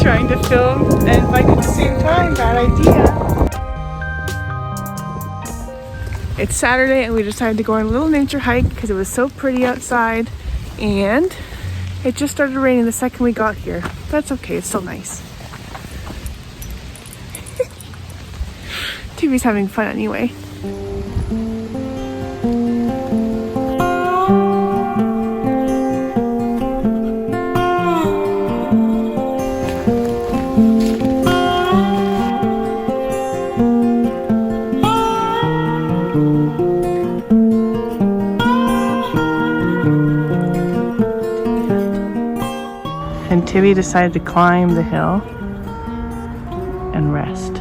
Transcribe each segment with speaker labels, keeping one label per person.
Speaker 1: trying to film and bike at the same time. Bad idea. It's Saturday and we decided to go on a little nature hike because it was so pretty outside, and it just started raining the second we got here. That's okay, it's still nice. TV's having fun anyway. And Tibby decided to climb the hill and rest.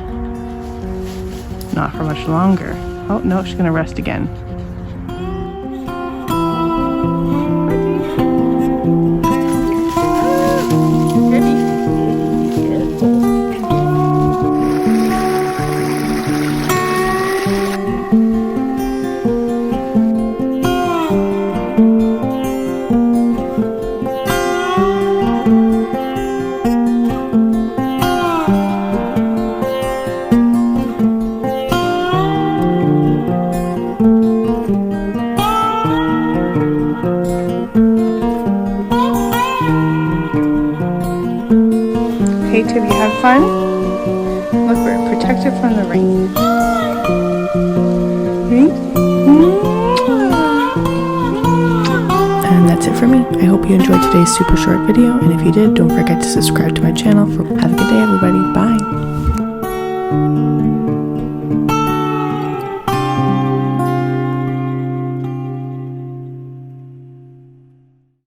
Speaker 1: Not for much longer. Oh no, she's gonna rest again. Hey Tibby, have fun? Look, we're protected from the rain. And that's it for me. I hope you enjoyed today's super short video, and if you did, don't forget to subscribe to my channel. Have a good day, everybody. Bye.